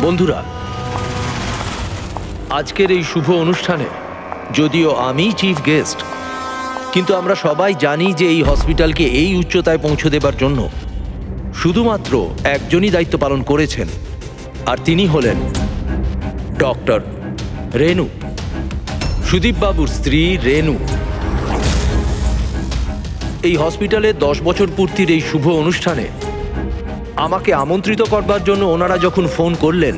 বন্ধুরা, আজকের এই শুভ অনুষ্ঠানে যদিও আমি চিফ গেস্ট, কিন্তু আমরা সবাই জানি যে এই হসপিটালকে এই উচ্চতায় পৌঁছে দেবার জন্য শুধুমাত্র একজনই দায়িত্ব পালন করেছেন, আর তিনি হলেন ডক্টর রেনু, সুদীপ বাবুর স্ত্রী রেনু। এই হসপিটালের 10 বছর পূর্তির এই শুভ অনুষ্ঠানে আমাকে আমন্ত্রিত করবার জন্য ওনারা যখন ফোন করলেন,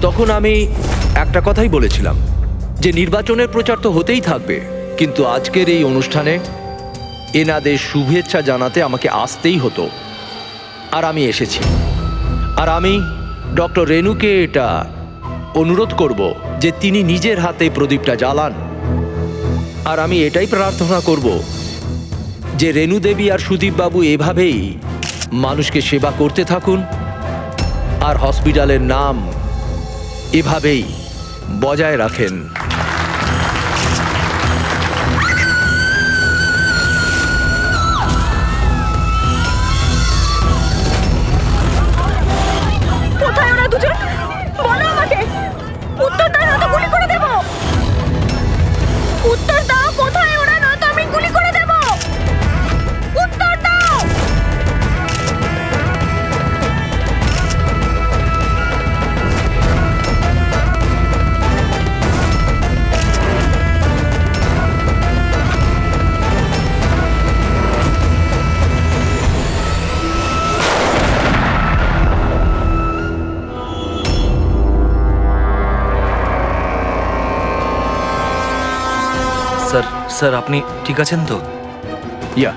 তখন আমি একটা কথাই বলেছিলাম যে নির্বাচনের প্রচার তো হতেই থাকবে, কিন্তু আজকের এই অনুষ্ঠানে এনাদের শুভেচ্ছা জানাতে আমাকে আসতেই হতো। আর আমি এসেছি। আর আমি ডক্টর রেনুকে এটা অনুরোধ করব যে তিনি নিজের হাতে প্রদীপটা জ্বালান। আর আমি এটাই প্রার্থনা করব যে রেনু দেবী আর সুদীপ বাবু এভাবেই মানুষকে সেবা করতে থাকুন, আর হসপিটালের নাম এভাবেই বজায় রাখেন। কোথায় ওরা দুজন? বলো আমাকে। উত্তর দাও, নয়তো গুলি করে দেব। উত্তর দাও, কোথায় ওরা, নয়তো আমি গুলি করে দেব। উত্তর দাও। স্যার আপনি ঠিক আছেন তো? ইয়া,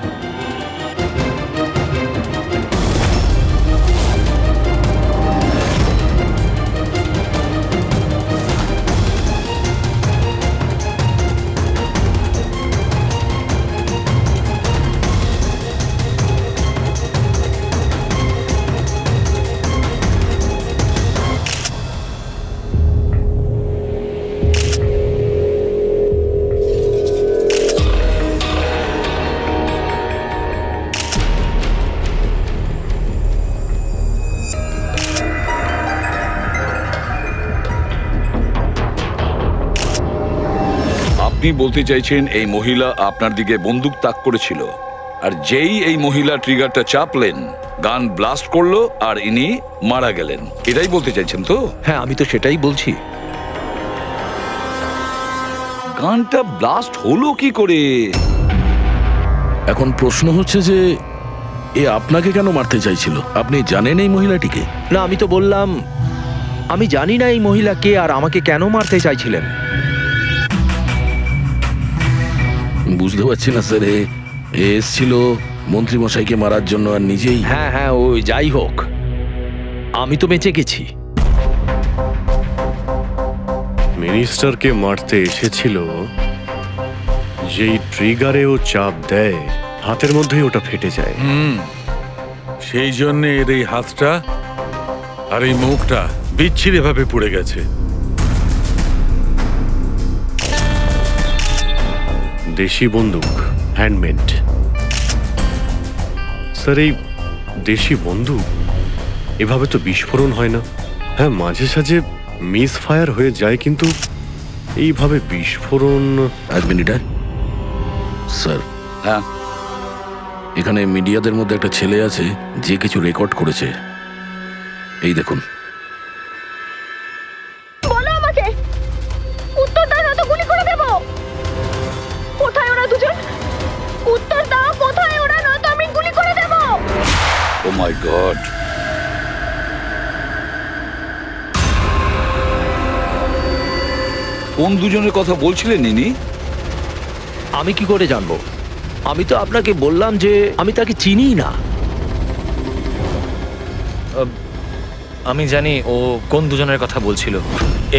আপনি বলতে চাইছেন এই মহিলা আপনার দিকে বন্দুক তাক করেছিল, আর যেই এই মহিলা ট্রিগারটা চাপলেন, গান ব্লাস্ট করলো আর ইনি মারা গেলেন, এটাই বলতে চাইছেন তো? হ্যাঁ, আমি তো সেটাই বলছি। গানটা ব্লাস্ট হলো কি করে? এখন প্রশ্ন হচ্ছে যে এ আপনাকে কেন মারতে চাইছিল? আপনি জানেন এই মহিলাটিকে? না, আমি তো বললাম আমি জানি না এই মহিলা কে আর আমাকে কেন মারতে চাইছিলেন। বুঝতে পারছি না স্যার, এ এসছিল মন্ত্রীমশাইকে মারার জন্য আর নিজেই। হ্যাঁ হ্যাঁ, ওই যাই হোক, আমি তো বেঁচে গেছি। মিনিস্টারকে মারতে এসেছিল, যেই ট্রিগারে ও চাপ দেয় হাতের মধ্যেই ওটা ফেটে যায়। সেই জন্য এর এই হাতটা আর এই মুখটা বিচ্ছিরি ভাবে পুড়ে গেছে। দেশি বন্দুক, হ্যান্ডমেড। স্যার, এই দেশি বন্দুক এভাবে তো বিস্ফোরণ হয় না। হ্যাঁ, মাঝে সাঝে মিস ফায়ার হয়ে যায়, কিন্তু এইভাবে বিস্ফোরণ। এক মিনিট। স্যার, হ্যাঁ, এখানে মিডিয়াদের মধ্যে একটা ছেলে আছে যে কিছু রেকর্ড করেছে, এই দেখুন। বলো আমাকে। উত্তর দাও, নয়তো গুলি করে দেব। কোথায় ওরা দুজন? উত্তর দাও, কোথায় ওরা, নয়তো আমি গুলি করে দেব। ও মাই গড। কোন দুজনের কথা বলছিলেন ইনি? আমি কি করে জানবো? আমি তো আপনাকে বললাম যে আমি তাকে চিনি না। আমি জানি ও কোন দুজনের কথা বলছিল।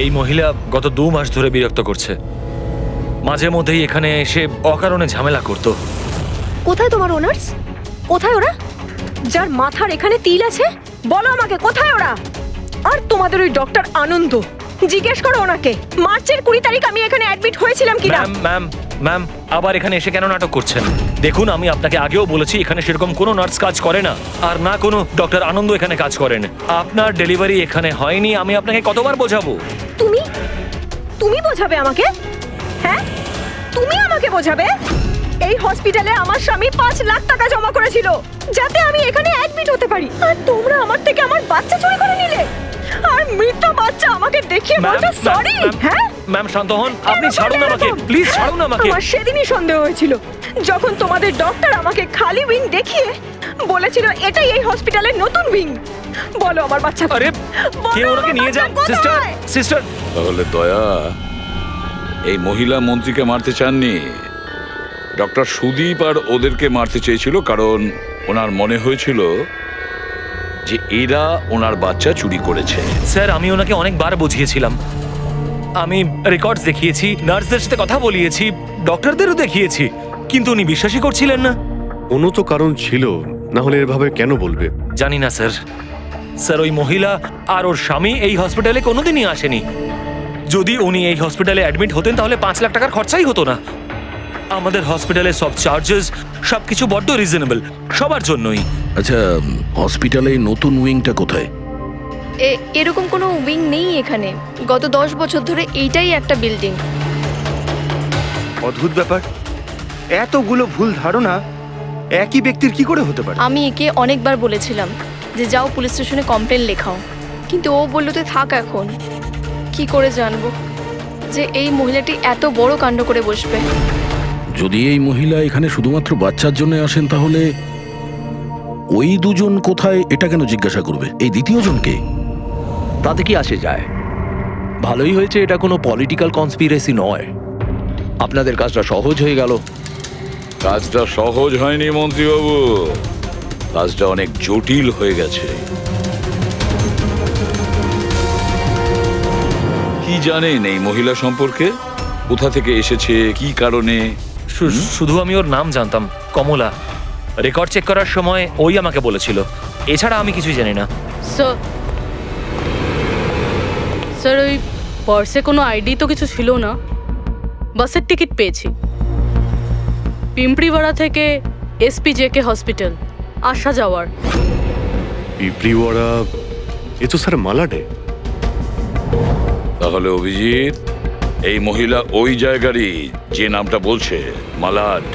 এই মহিলা গত 2 মাস ধরে বিরক্ত করছে। মাঝে মধ্যেই এখানে এসে অকারণে ঝামেলা করতো। কোথায় তোমার ওনার্স? কোথায় ওরা, যার মাথার এখানে তিল আছে? বলো আমাকে, কোথায় ওরা? আর তোমাদের ওই ডক্টর আনন্দ, জিজ্ঞেস করো ওনাকে মার্চের 20 তারিখ আমি এখানে অ্যাডমিট হয়েছিলাম কিনা। ম্যাম ম্যাম আবার এখানে এসে কেন নাটক করছেন? দেখুন, আমি আপনাকে আগেও বলেছি এখানে সেরকম কোনো নার্স কাজ করে না, আর না কোনো ডক্টর আনন্দ এখানে কাজ করেন। আপনার ডেলিভারি এখানে হয়নি, আমি আপনাকে কতবার বোঝাবো? তুমি তুমি বোঝাবে আমাকে? হ্যাঁ, তুমি আমাকে বোঝাবে? এই হসপিটালে আমার স্বামী 5 লাখ টাকা জমা করেছিল যাতে আমি এখানে অ্যাডমিট হতে পারি, আর তোমরা আমার থেকে আমার বাচ্চা চুরি করে নিলে, আর মৃত বাচ্চা আমাকে দেখিয়ে বলছো সরি। হ্যাঁ ম্যাম শান্ত হন, আপনি কেন ছাড়ুন করলে আমাকে, এরকম? প্লিজ হ্যাঁ? ছাড়ুন আমাকে। আমার সেদিনই সন্দেহ হয়েছিল যখন তোমাদের ডক্টর আমাকে খালি উইং দেখিয়ে বলেছিল এটাই এই হসপিটালের নতুন উইং। বলো আমার বাচ্চা আরে বলো কেউ ওনাকে আমার নিয়ে যান, বাচ্চা সিস্টার কোথায়? সিস্টার। তাহলে দয়া এই মহিলা মন্ত্রীকে মারতে চাননি, ডক্টর সুদীপ আর ওদেরকে মারতে চেয়েছিল, কারণ ওনার মনে হয়েছিল যে এরা ওনার বাচ্চা চুরি করেছে। স্যার আমি ওনাকে অনেকবার বুঝিয়েছিলাম, আমি রেকর্ডস দেখিয়েছি, নার্সদের সাথে কথা বলিয়েছি, ডক্টরদেরও দেখিয়েছি, কিন্তু উনি বিশ্বাসই করছিলেন না। কোনো তো কারণ ছিল, না হলে এভাবে কেন বলবে? জানি না স্যার। স্যার ওই মহিলা আর ওর স্বামী এই হসপিটালে কোনোদিনই আসেনি। যদি উনি এই হসপিটালে অ্যাডমিট হতেন তাহলে 5 লাখ টাকার খরচাই হতো না। আমাদের হসপিটালে সব চার্জেস সবকিছু বড্ড রিজনেবল সবার জন্যই। আচ্ছা, হসপিটালে এই নতুন উইংটা কোথায়? এরকম কোনো উইং নেই এখানে। গত 10 বছর ধরে এইটাই একটা বিল্ডিং। অদ্ভুত ব্যাপার, এতগুলো ভুল ধারণা একই ব্যক্তির কি করে হতে পারে? আমি একে অনেকবার বলেছিলাম যে যাও পুলিশ স্টেশনে কমপ্লেন লেখাও, কিন্তু ও বললো তুই থাক। এখন কি করে জানবো যে এই মহিলাটি এত বড় কাণ্ড করে বসবে? যদি এই মহিলা এখানে শুধুমাত্র বাচ্চার জন্য আসেন, তাহলে ওই দুজন কোথায় এটা কেন জিজ্ঞাসা করবে? এই দ্বিতীয় জনকে? তাতে কি আসে যায়? ভালোই হয়েছে এটা কোনো পলিটিক্যাল কনস্পিরেসি নয়, আপনাদের কাজটা সহজ হয়ে গেল। কাজটা সহজ হয়নি মন্ত্রীবাবু, কাজটা অনেক জটিল হয়ে গেছে। কি জানেন এই মহিলা সম্পর্কে? কোথা থেকে এসেছে, কি কারণে? শুধু আমি ওর নাম জানতাম, কমলা। রেকর্ড চেক করার সময় ওই আমাকে বলেছিল, এছাড়া আমি কিছুই জানি না। স্যার ওই পার্সে কোনো আইডি তো কিছু ছিল না, বাসের টিকিট পেয়েছি। পিম্পড়িওয়াড়া থেকে এসপি জেকে হসপিটাল আসা যাওয়ার। পিঁপড়িওয়াড়া, এ তো স্যার মালাডে। তাহলে অভিজিৎ, এই মহিলা ওই জায়গারই যে নামটা বলছে, মালাড।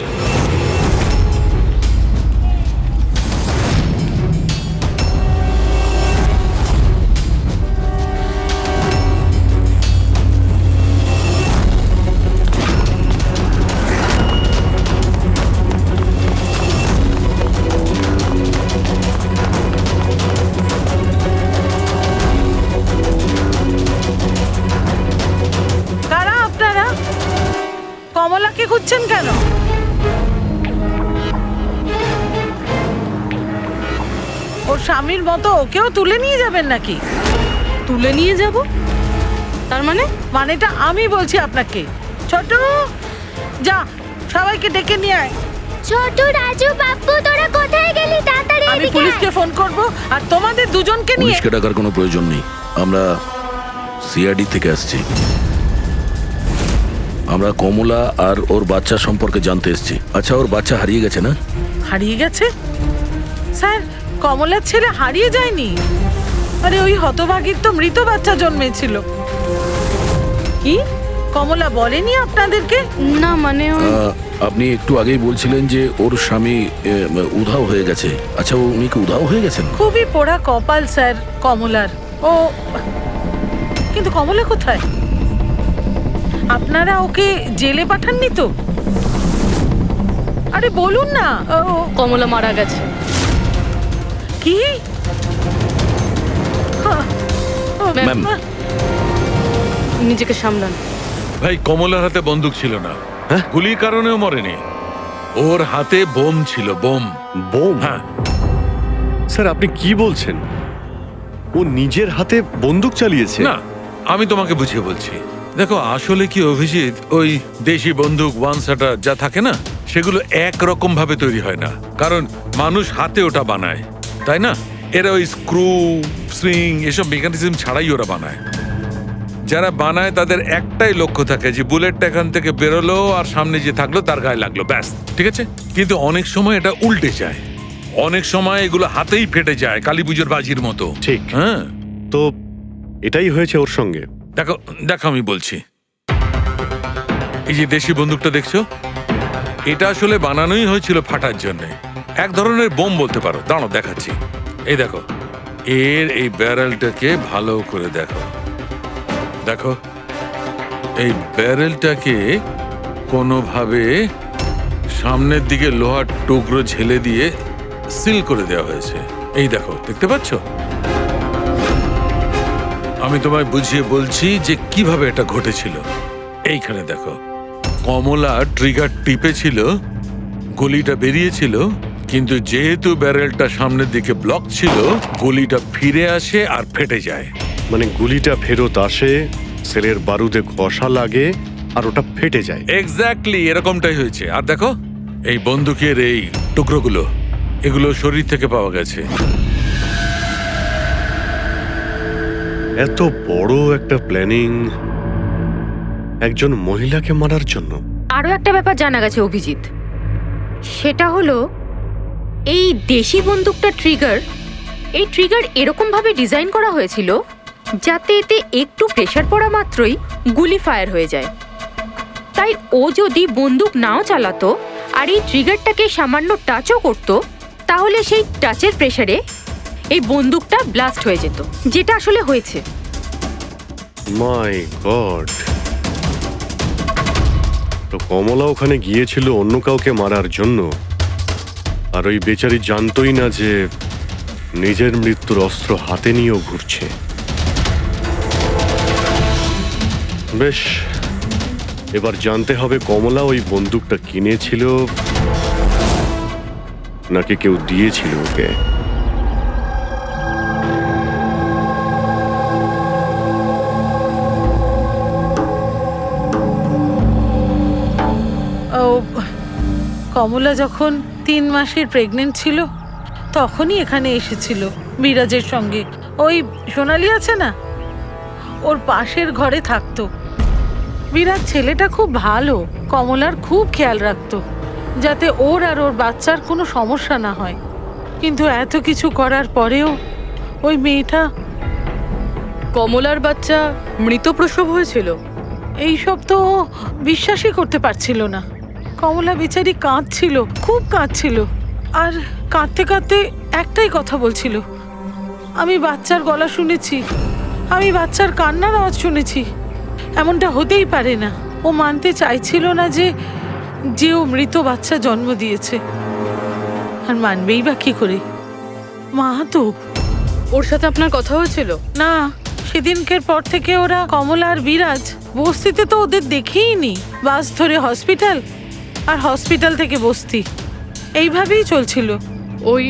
কারা আপনারা? কমলাকে খুঁজছেন কেন? ওর স্বামীর মতো ওকেও তুলে নিয়ে যাবেন নাকি? তুলে নিয়ে যাব? তার মানে? মানেটা আমি বলছি আপনাকে। ছোট, যা সবাইকে ডেকে নিয়ে আয়। ছোট, রাজু, বাপ্পু, তোরা কোথায় গেলি? তাড়াতাড়ি আমি পুলিশকে ফোন করব, আর তোমাদের দুজনকে নিয়ে। পুলিশকে ডাকার কোনো প্রয়োজন নেই, আমরা সিআইডি থেকে আসছি। আমরা কমলা আর ওর বাচ্চা সম্পর্কে জানতে এসেছি। আচ্ছা, ওর বাচ্চা হারিয়ে গেছে না? হারিয়ে গেছে? স্যার, কমলার ছেলে হারিয়ে যায়নি। আরে ওই হতভাগীর তো মৃত বাচ্চা জন্মেছিল। কি কমলা বলেনি আপনাদেরকে? না মানে আপনি একটু আগেই বলছিলেন যে ওর স্বামী উধাও হয়ে গেছে। আচ্ছা, উনি কি উধাও হয়ে গেছেন? খুবই পোড়া কপাল স্যার কমলার। ও কিন্তু কমলা কোথায়? আপনারা ওকে জেলে পাঠাননি তো? আরে বলুন না। কমলা মারা গেছে। কি? ম্যাম, নিজেকে সামলান। ভাই, কমলার হাতে বন্দুক ছিল না, গুলির কারণেও মরেনি। ওর হাতে বোম ছিল, বোম। বোম? হ্যাঁ। স্যার আপনি কি বলছেন? ও নিজের হাতে বন্দুক চালিয়েছে? না, আমি তোমাকে বুঝিয়ে বলছি। দেখো, আসলে কি অভিজিৎ, ওই দেশি বন্দুক ওয়ান শাটার যা থাকে না, সেগুলো একরকম ভাবে তৈরি হয় না, কারণ মানুষ হাতে ওটা বানায়, তাই না? এরা ওই স্ক্রু, সুইং এসব মেকানিজম ছাড়াই ওরা বানায়। যারা বানায় তাদের একটাই লক্ষ্য থাকে যে বুলেটটা এখান থেকে বেরোলো আর সামনে যে থাকলো তার গায়ে লাগলো, ব্যাস, ঠিক আছে? কিন্তু অনেক সময় এটা উল্টে যায়, অনেক সময় এগুলো হাতেই ফেটে যায়, কালী পুজোর বাজির মতো। ঠিক। হ্যাঁ, তো এটাই হয়েছে ওর সঙ্গে। দেখো দেখো আমি বলছি, এই যে দেশি বন্দুকটা দেখছো, এটা আসলে বানানোই হয়েছিল ফাটার জন্য, এক ধরনের বোম বলতে পারো। দাঁড়াও দেখাচ্ছি, এই দেখো, এর এই ব্যারেলটাকে ভালো করে দেখো, দেখো এই ব্যারেলটাকে কোনোভাবে সামনের দিকে লোহার টুকরো ঝেলে দিয়ে সিল করে দেওয়া হয়েছে। এই দেখো, দেখতে পাচ্ছ? আমি তোমায় বুঝিয়ে বলছি যে কিভাবে এটা ঘটেছিল। এইখানে দেখো, কমলা ট্রিগার টিপেছিল, গুলিটা বেরিয়েছিল, কিন্তু যেহেতু ব্যারেলটা সামনের দিকে ব্লক ছিল, গুলিটা ফিরে আসে আর ফেটে যায়। মানে গুলিটা ফেরত আসে, সেলের বারুদে ঘষা লাগে আর ওটা ফেটে যায়। এক্স্যাক্টলি এরকমটাই হয়েছে। আর দেখো এই বন্দুকের এই টুকরোগুলো, এগুলো শরীর থেকে পাওয়া গেছে। এত বড় একটা প্ল্যানিং একজন মহিলাকে মারার জন্য। আরও একটা ব্যাপার জানা গেছে অভিজিৎ, সেটা হলো এই দেশি বন্দুকটা এই ট্রিগার এরকমভাবে ডিজাইন করা হয়েছিল যাতে এতে একটু প্রেশার পড়া মাত্রই গুলি ফায়ার হয়ে যায়। তাই ও যদি বন্দুক নাও চালাতো আর এই ট্রিগারটাকে সামান্য টাচও করতো, তাহলে সেই টাচের প্রেশারে এই বন্দুকটা ব্লাস্ট হয়ে যেত, যেটা আসলে হয়েছে। মাই গড! তো কমলা ওখানে গিয়েছিল অন্য কাউকে মারার জন্য, আর ওই বেচারি জানতোই না যে নিজের মৃত্যুর অস্ত্র হাতে নিয়েও ঘুরছে। বেশ, এবার জানতে হবে কমলা ওই বন্দুকটা কিনেছিল নাকি কেউ দিয়েছিল ওকে। ও, কমলা যখন 3 মাসের প্রেগনেন্ট ছিল তখনই এখানে এসেছিল বিরাজের সঙ্গে। ওই সোনালি আছে না, ওর পাশের ঘরে থাকতো। বিরাজ ছেলেটা খুব ভালো, কমলার খুব খেয়াল রাখতো যাতে ওর আর ওর বাচ্চার কোনো সমস্যা না হয়। কিন্তু এত কিছু করার পরেও ওই মেয়েটা, কমলার বাচ্চা মৃত প্রসব হয়েছিল। এইসব তো ও বিশ্বাসই করতে পারছিল না। কমলা বেচারি কাঁদছিল, খুব কাঁদছিল, আর কাঁদতে কাঁদতে একটাই কথা বলছিল, আমি বাচ্চার গলা শুনেছি, আমি বাচ্চার কান্নার আওয়াজ শুনেছি, এমনটা হতেই পারে না। ও মানতে চাইছিল না যে ও মৃত বাচ্চা জন্ম দিয়েছে। আর মানবেই বা কি করে? মা তো। ওর সাথে আপনার কথা হয়েছিল? না, সেদিনকের পর থেকে ওরা, কমলা আর বিরাজ, বস্তিতে তো ওদের দেখেই নি। বাস ধরে হসপিটাল, আর হসপিটাল থেকে বস্তি, এইভাবেই চলছিল। ওই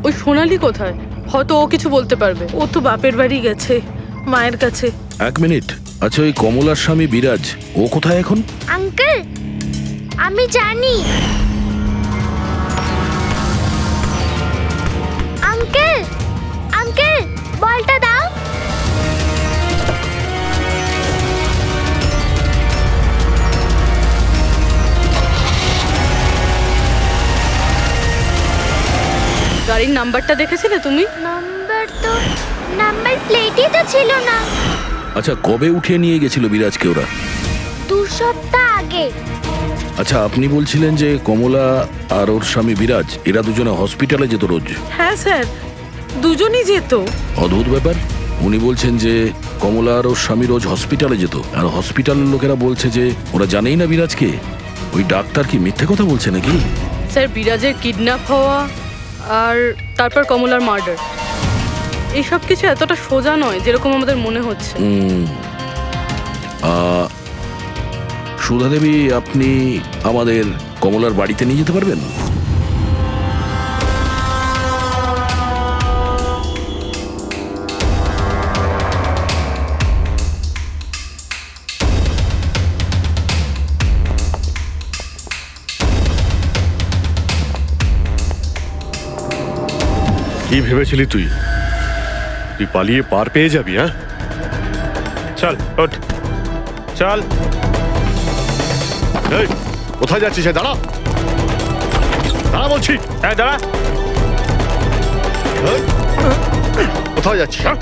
ওই সোনালি কোথায়? হয়তো ও কিছু বলতে পারবে। ও তো বাপের বাড়ি গেছে, মায়ের কাছে। এক মিনিট, আচ্ছা ওই কমলার স্বামী বিরাজ ও কোথায় এখন? আঙ্কেল, আমি জানি। আঙ্কেল, আঙ্কেল, বলটা দাও। গাড়ির নাম্বারটা দেখেছিলে তুমি? নাম্বার প্লেটই তো ছিল না। আচ্ছা কবে উঠিয়ে নিয়ে গেছিল বিরাজকে ওরা? 2 সপ্তাহ আগে। আচ্ছা আপনি বলছিলেন যে কমলা আর ওর স্বামী বিরাজ এরা দুজনে হসপিটালে যেত রোজ? হ্যাঁ স্যার, দুজনই যেত। অদ্ভুত ব্যাপার, উনি বলছেন যে কমলা আর ওর স্বামী রোজ হসপিটালে যেত, আর হসপিটালের লোকেরা বলছে যে ওরা জানেই না বিরাজকে। ওই ডাক্তার কি মিথ্যে কথা বলছে নাকি? স্যার, বিরাজের কিডন্যাপ হওয়া আর তারপর কমলার মার্ডার, এইসব কিছু এতটা সোজা নয় যেরকম আমাদের মনে হচ্ছে। সুধা দেবী, আপনি আমাদের কমলার বাড়িতে নিয়ে যেতে পারবেন? কি ভেবেছিলি তুই? তুই পালিয়ে পার পেয়ে যাবি? হ্যাঁ, চল ওঠ চল। এই কোথায় যাচ্ছিস? দাঁড়া দাঁড়া বলছি। হ্যাঁ দাঁড়া। এই, কোথায় যাচ্ছিস? হ্যাঁ?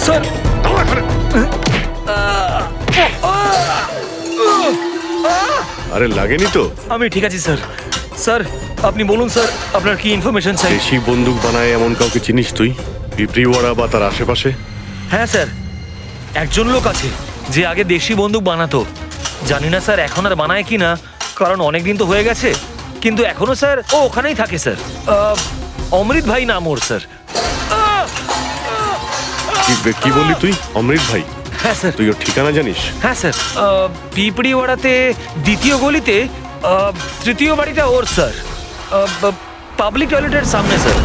স্যার দাঁড়া এখানে। আরে লাগেনি তো? আমি ঠিক আছি স্যার। স্যার আপনি বলুন স্যার, আপনার কি ইনফরমেশন চাই? দেশি বন্দুক বানায় এমন কাউকে চিনিস তুই? পিঁপড়িওয়াড়া বা তার আশেপাশে? হ্যাঁ স্যার, একজন লোক আছে যে আগে দেশি বন্দুক বানাতো। জানি না স্যার এখন আর বানায় কি না, কারণ অনেক দিন তো হয়ে গেছে। কিন্তু এখনো স্যার ও ওখানেই থাকে স্যার। অমৃত ভাই নাম ওর স্যার। কি বললি তুই? অমৃত ভাই? হ্যাঁ স্যার। তুই ওর ঠিকানা জানিস? হ্যাঁ স্যার, পিঁপড়িওয়াড়াতে দ্বিতীয় গলিতে তৃতীয় বাড়িটা ওর স্যার। পাবলিক টয়লেটের সামনে স্যার।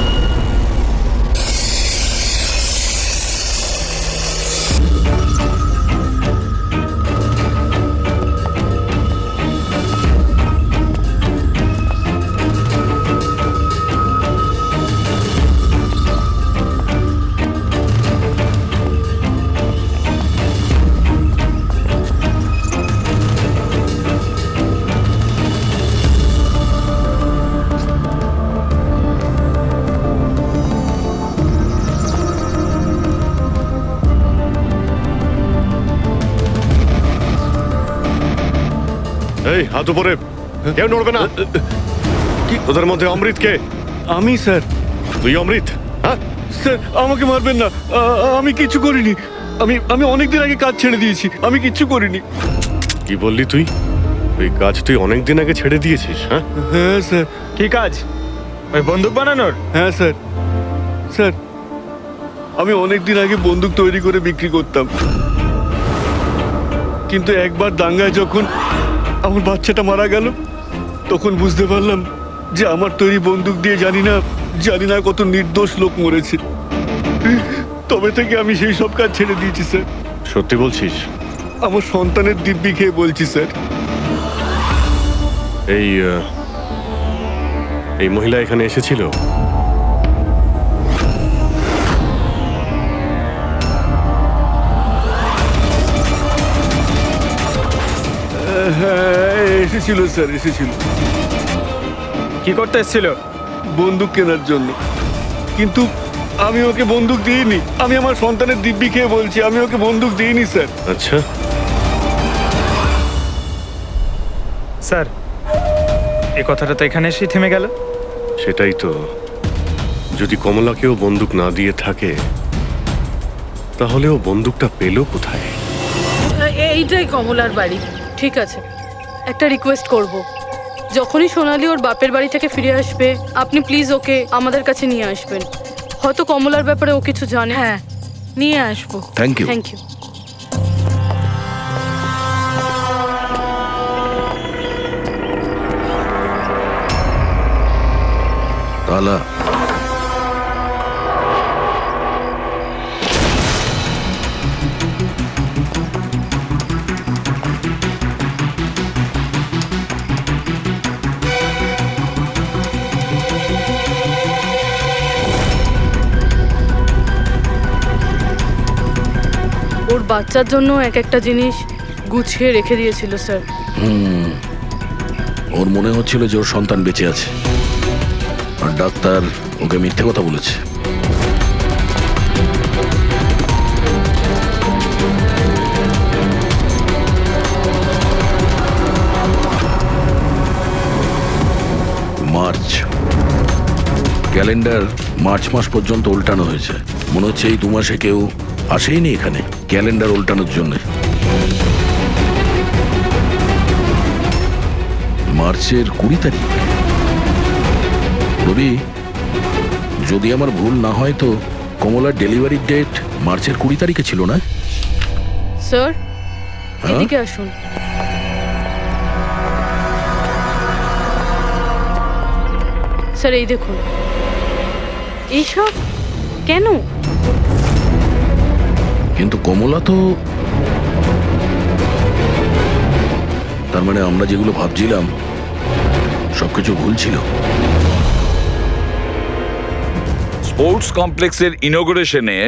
এই হাত উপরে, কেউ নড়বে না। কি তোদের মধ্যে অমৃত কে? আমি স্যার। তুই অমৃত? হ্যাঁ স্যার আমাকে মারবেন না, আমি কিছু করিনি। আমি অনেকদিন আগে কাজ ছেড়ে দিয়েছি, আমি কিচ্ছু করিনি। কি বললি তুই? ওই কাজ তুই অনেকদিন আগে ছেড়ে দিয়েছিস? হ্যাঁ হ্যাঁ স্যার। কি কাজ? ওই বন্দুক বানানোর? হ্যাঁ স্যার। স্যার আমি অনেকদিন আগে বন্দুক তৈরি করে বিক্রি করতাম, কিন্তু একবার দাঙ্গায় যখন আমার বাচ্চাটা মারা গেল, তখন বুঝতে পারলাম যে আমার তৈরি বন্দুক দিয়ে জানি না কত নির্দোষ লোক মরেছে। তবে থেকে আমি সেই সব কাজ ছেড়ে দিয়েছি স্যার। সত্যি বলছিস? আমার সন্তানের দিব্যি খেয়ে বলছি স্যার। এই মহিলা এখানে এসেছিল? হ্যাঁ এসেছিল স্যার, এসেছিল। কি করতে এসেছিল? বন্দুক কেনার জন্য। কিন্তু আমি ওকে বন্দুক দিইনি। আমি আমার সন্তানের দিব্যি খেয়ে বলছি, আমি ওকে বন্দুক দিইনি স্যার। আচ্ছা স্যার এই কথাটা তো এখানে এসেই থেমে গেল। সেটাই তো। যদি কমলাকেও বন্দুক না দিয়ে থাকে, তাহলে ও বন্দুকটা পেল কোথায়? এইটাই কমলার বাড়ি। ঠিক আছে, একটা রিকোয়েস্ট করব, যখনই সোনালি ওর বাপের বাড়ি থেকে ফিরে আসবে আপনি প্লিজ ওকে আমাদের কাছে নিয়ে আসবেন। হয়তো কমলার ব্যাপারে ও কিছু জানে। হ্যাঁ নিয়ে আসবো। Thank you. Thank you. তালা ওর বাচ্চার জন্য এক একটা জিনিস গুছিয়ে রেখে দিয়েছিল স্যার। ওর মনে হচ্ছিল যে ওর সন্তান বেঁচে আছে, আর ডাক্তার ওকে মিথ্যে কথা বলেছে। মার্চ ক্যালেন্ডার মার্চ মাস পর্যন্ত উল্টানো হয়েছে। মনে হচ্ছে এই 2 মাসে কেউ আসেইনি এখানে ক্যালেন্ডার উল্টানোর জন্য। মার্চের 20 তারিখ। রবি, যদি আমার ভুল না হয় তো কমলার ডেলিভারির ডেট মার্চের 20 তারিখে ছিল না? স্যার হ্যাঁ? এদিকে আসুন। স্যার এই দেখুন, এইসব কেন? কিন্তু কমলা তো, তার মানে আমরা যেগুলো ভাবছিলাম সবকিছু ভুল ছিল। স্পোর্টস কমপ্লেক্সের ইনোগ্রেশনে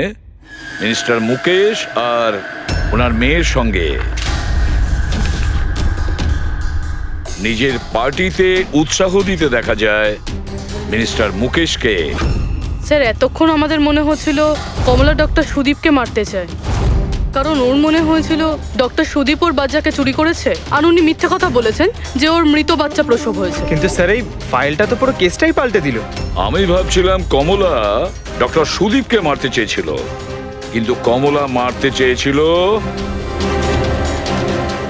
মিনিস্টার মুকেশ আর ওনার মেয়ের সঙ্গে নিজের পার্টিতে উৎসাহ দিতে দেখা যায় মিনিস্টার মুকেশকে। স্যার এতক্ষণ আমাদের মনে হচ্ছিল কমলা ডক্টর সুদীপকে মারতে চায়, কারণ ওর মনে হয়েছিল ডক্টর সুদীপ ওর বাচ্চাকে চুরি করেছে, আর উনি মিথ্যে কথা বলেছেন যে ওর মৃত বাচ্চা প্রসব হয়েছে। কিন্তু স্যার এই ফাইলটা তো পুরো কেসটাই পাল্টে দিল। আমি ভাবছিলাম কমলা ডক্টর সুদীপকে মারতে চেয়েছিল, কিন্তু কমলা মারতে চেয়েছিল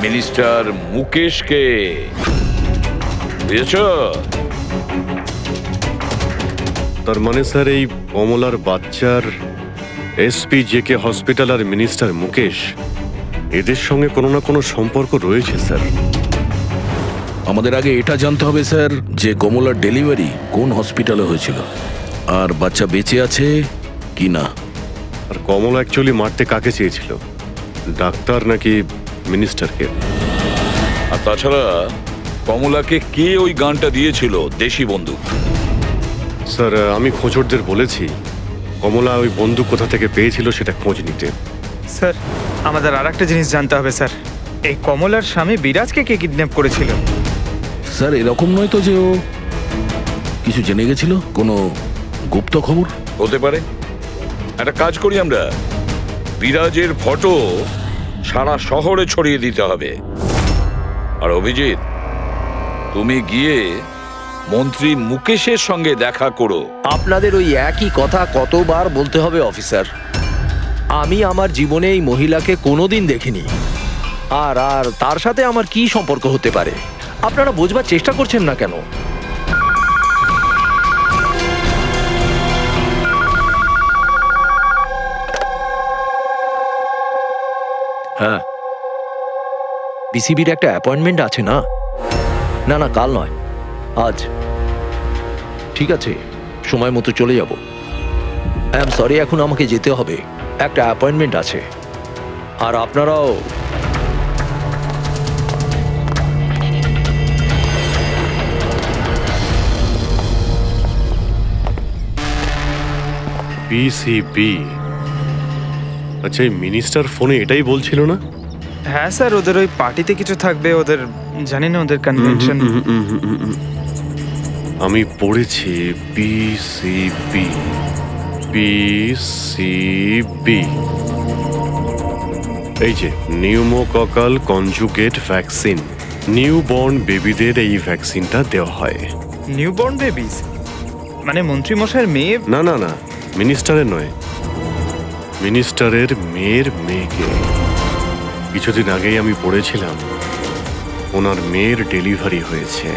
মিনিস্টার মুকেশকে। বুঝেছ? তার মানে স্যার এই কমলার বাচ্চার এসপি জেকে হসপিটাল আর মিনিস্টার মুকেশ এদের সঙ্গে কোনো না কোনো সম্পর্ক রয়েছে স্যার। আমাদের আগে এটা জানতে হবে স্যার যে কমলার ডেলিভারি কোন হসপিটালে হয়েছিল আর বাচ্চা বেঁচে আছে কি না। আর কমলা অ্যাকচুয়ালি মারতে কাকে চেয়েছিল, ডাক্তার নাকি মিনিস্টারকে? আর তাছাড়া কমলাকে কে ওই গানটা দিয়েছিল, দেশি বন্দুক? স্যার আমি খোঁজরদের বলেছি কমলা ওই বন্দুক কোথা থেকে পেয়েছিল সেটা খোঁজ নিতে। স্যার আমাদের আর একটা জিনিস জানতে হবে স্যার, এই কমলার স্বামী বিরাজকে কে কিডন্যাপ করেছিল? স্যার এরকম নয় তো যে ও কিছু জেনে গেছিল, কোনো গুপ্ত খবর? হতে পারে। একটা কাজ করি আমরা, বিরাজের ফটো সারা শহরে ছড়িয়ে দিতে হবে। আর অভিজিৎ, তুমি গিয়ে মন্ত্রী মুকেশের সঙ্গে দেখা করো। আপনাদের ওই একই কথা কতবার বলতে হবে অফিসার? আমি আমার জীবনে এই মহিলাকে কোনোদিন দেখিনি, আর আর তার সাথে আমার কি সম্পর্ক হতে পারে? আপনারা বোঝবার চেষ্টা করছেন না কেন? হ্যাঁ, বিসিবির একটা অ্যাপয়েন্টমেন্ট আছে না? না না, কাল নয়, আজ। ঠিক আছে, সময় মতো চলে যাব। আই এম সরি, এখন আমাকে যেতে হবে, একটা অ্যাপয়েন্টমেন্ট আছে। আর আপনারাও। বিসিবি, আচ্ছা এই মিনিস্টার ফোনে এটাই বলছিল না? হ্যাঁ স্যার, ওদের ওই পার্টিতে কিছু থাকবে, ওদের জানি না ওদের কনভেনশন। আমি পড়েছি বিসিবি, বিসিবি, এই যে নিউমোককাল কনজুগেট ভ্যাকসিন, নিউবর্ন বেবিদের এই ভ্যাকসিনটা দেওয়া হয়। নিউবর্ন বেবিজ মানে মন্ত্রী মশাইয়ের মেয়ে? না না না, মিনিস্টারের নয়, মিনিস্টারের মেয়ের মেয়েকে। কিছুদিন আগেই আমি পড়েছিলাম ওনার মেয়ের ডেলিভারি হয়েছে।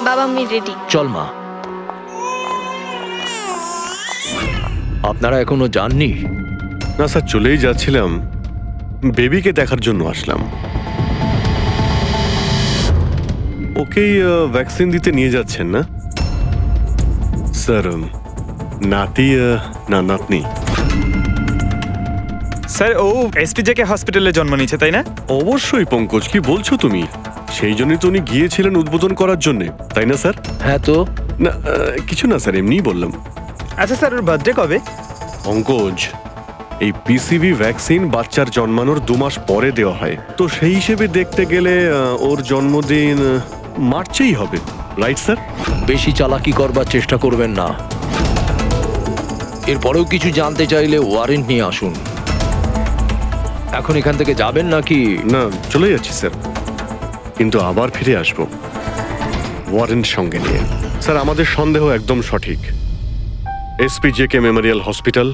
বাবা আমি রেডি। চল মা। আপনারা এখনো যাননি? না স্যার, চলেই যাচ্ছিলাম, বেবিকে দেখার জন্য আসলাম। ওকেই ভ্যাকসিন দিতে নিয়ে যাচ্ছেন না স্যার? নাতি না নাতনি? স্যার ও এসপিজেকে হসপিটালে জন্ম নিয়েছে, তাই না? অবশ্যই পঙ্কজ, কি বলছো তুমি? সেই জন্যই তো উনি গিয়েছিলেন উদ্বোধন করার জন্য, তাই না স্যার? হ্যাঁ তো। না কিছু না স্যার, এমনিই বললাম। আচ্ছা স্যার, ওর বার্থডে কবে? পঙ্কজ, এই পিসিবি ভ্যাকসিন বাচ্চার জন্মানোর 2 মাস পরে দেওয়া হয়, তো সেই হিসেবে দেখতে গেলে ওর জন্মদিন মার্চেই হবে, রাইট স্যার? বেশি চালাকি করবার চেষ্টা করবেন না। এরপরেও কিছু জানতে চাইলে ওয়ারেন্ট নিয়ে আসুন। এখন এখান থেকে যাবেন নাকি? না, চলে যাচ্ছি স্যার, কিন্তু আবার ফিরে আসবো ওয়ারেন্ট সঙ্গে নিয়ে। স্যার আমাদের সন্দেহ একদম সঠিক। এসপিজেকে মেমোরিয়াল হসপিটাল,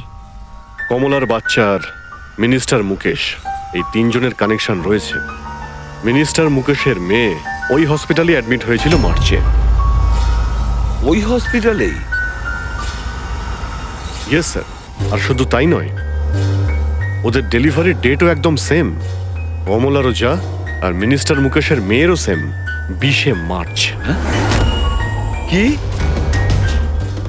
কমলার বাচ্চার মিনিস্টার মুকেশ, এই 3 জনের কানেকশন রয়েছে। মিনিস্টার মুকেশের মেয়ে ওই হসপিটালে অ্যাডমিট হয়েছিল মার্চে। ওই হসপিটালেই? ইয়েস স্যার, আর শুধু তাই নয়, ওদের ডেলিভারির ডেটও একদম সেম। কমলারও যা আর মিনিস্টার মুকেশের মেয়েরও সেম, 20শে মার্চ। কি?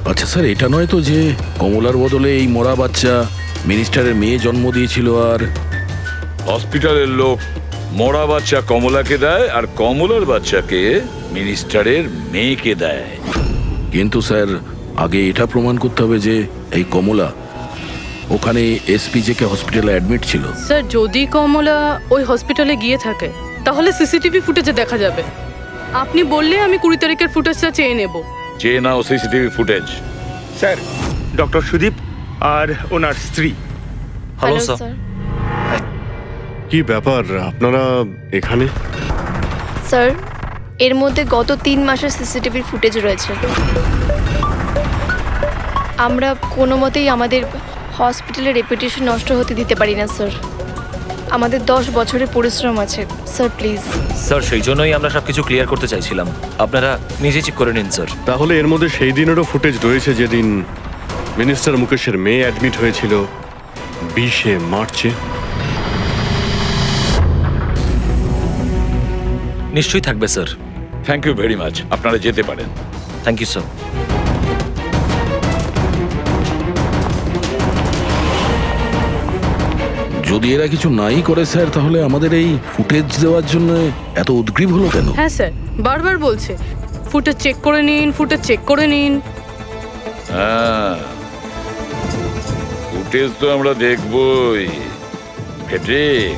আচ্ছা স্যার, এটা নয় তো যে কমলার বদলে এই মরা বাচ্চা মিনিস্টারের মেয়ে জন্ম দিয়েছিল? আর হসপিটালের লোক মরা বাচ্চা কমলাকে দেয় আর কমলার বাচ্চাকে মিনিস্টারের মেয়েকে দেয়। কিন্তু স্যার আগে এটা প্রমাণ করতে হবে যে এই কমলা ওখানে এসপিজেকে হসপিটালে অ্যাডমিট ছিল। স্যার যদি কমলা ওই হসপিটালে গিয়ে থাকে তাহলে সিসিটিভি ফুটেজে দেখা যাবে। আপনি বললে আমি 20 তারিখের ফুটেজটা চেয়ে নেব। চেয়ে নাও CCTV footage. Sir, doctor Sudip আর ওনার স্ত্রী। Hello hello sir. স্যার। কি ব্যাপার আপনারা এখানে? স্যার, এর মধ্যে গত 3 মাসের সিসিটিভির ফুটেজ রয়েছে। আমরা কোনো মতেই আমাদের হসপিটালের রেপুটেশন নষ্ট হতে দিতে পারি না স্যার। আমাদের 10 বছরের পরিশ্রম আছে স্যার, প্লিজ। স্যার সেই জন্যই আমরা সবকিছু ক্লিয়ার করতে চাইছিলাম, আপনারা নিজে চেক করে নিন স্যার। তাহলে এর মধ্যে সেই দিনেরও ফুটেজ রয়েছে যেদিন মিনিস্টার মুকেশের মেয়ে অ্যাডমিট হয়েছিল 20শে মার্চে। নিশ্চয়ই থাকবে sir. Thank you very much, আপনারা যেতে পারেন। Thank you sir. যদি এরা কিছু নাই করে স্যার, তাহলে আমাদের এই ফুটেজ দেওয়ার জন্য এত উদ্গ্রীব হলো কেন? হ্যাঁ স্যার, বারবার বলছে ফুটেজ চেক করে নিন, ফুটেজ চেক করে নিন। হ্যাঁ, ফুটেজ তো আমরা দেখবই। ফেডরিক,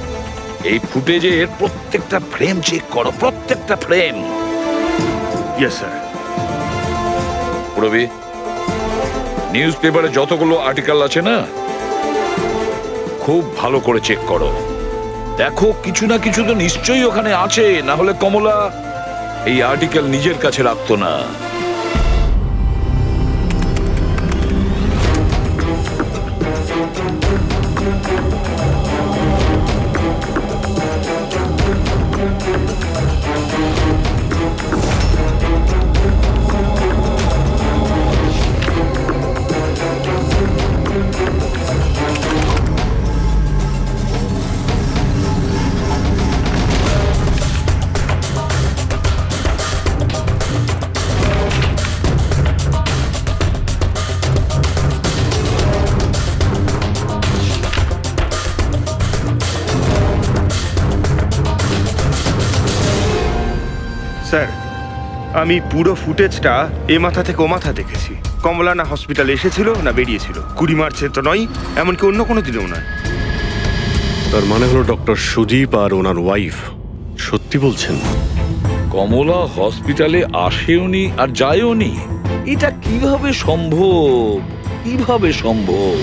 এই ফুটেজের প্রত্যেকটা ফ্রেম চেক করো, প্রত্যেকটা frame. Yes sir. Ravi, news পেপারে যতগুলো আর্টিকেল আছে না, খুব ভালো করে চেক করো। দেখো কিছু না কিছু তো নিশ্চয়ই ওখানে আছে, না হলে কমলা এই আর্টিকেল নিজের কাছে রাখতো না। স্যার, আমি পুরো ফুটেজটা এ মাথা থেকে ও মাথা দেখেছি। কমলা না হসপিটালে এসেছিল না বেরিয়েছিল। 20 মার্চে তো নয়, এমনকি অন্য কোনো দিনেও নয়। তার মানে হলো ডক্টর সুদীপ আর ওনার ওয়াইফ সত্যি বলছেন? কমলা হসপিটালে আসেওনি আর যায়ওনি, এটা কিভাবে সম্ভব? কিভাবে সম্ভব?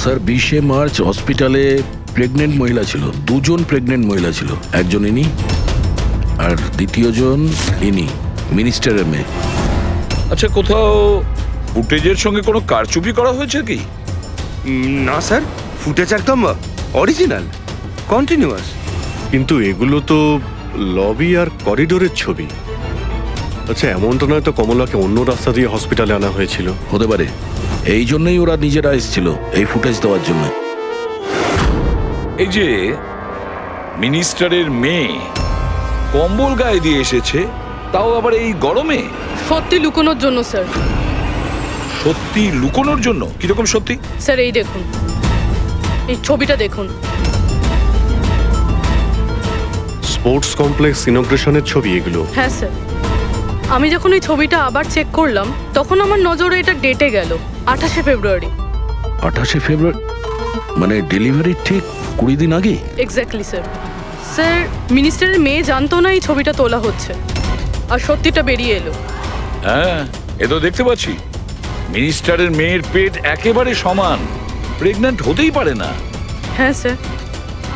স্যার 20শে মার্চ হসপিটালে প্রেগনেন্ট মহিলা ছিল, 2জন প্রেগনেন্ট মহিলা ছিল। একজন ইনি আর দ্বিতীয়জন ইনি, মিনিস্টারের মেয়ে। আচ্ছা, কোথাও ফুটেজের সঙ্গে কোনো কারচুপি করা হয়েছে কি? না স্যার, ফুটেজ একদম অরিজিনাল, কন্টিনিউয়াস। কিন্তু এগুলো তো লবি আর করিডোরের ছবি। আচ্ছা, এমনটা নয় তো কমলাকে অন্য রাস্তা দিয়ে হসপিটালে আনা হয়েছিল? হতে পারে, এই জন্যই ওরা নিজেরা এসেছিল এই ফুটেজ দেওয়ার জন্য। এই যে মিনিস্টারের মেয়ে কম্বল গায়ে দিয়ে এসেছে, তাও আবার এই গরমে। সত্যি লুকোনোর জন্য স্যার। সত্যি লুকোনোর জন্য? কিরকম সত্যি? স্যার এই দেখুন, এই ছবিটা দেখুন। স্পোর্টস কমপ্লেক্স ইনগ্রেশনের ছবি এগুলো? হ্যাঁ স্যার, আমি যখন এই ছবিটা আবার চেক করলাম তখন আমার নজরে এটা ডেটে গেল 28শে ফেব্রুয়ারি। 28শে ফেব্রুয়ারি মানে ডেলিভারির ঠিক 20 দিন আগে? Exactly sir. স্যার, মিনিস্টারের মেয়ে জানতো না এই ছবিটা তোলা হচ্ছে, আর সত্যিটা বেরিয়ে এলো। হ্যাঁ, এ তো দেখতে পাচ্ছি মিনিস্টারের মেয়ের পেট একেবারে সমান, প্রেগন্যান্ট হতেই পারে না। হ্যাঁ স্যার,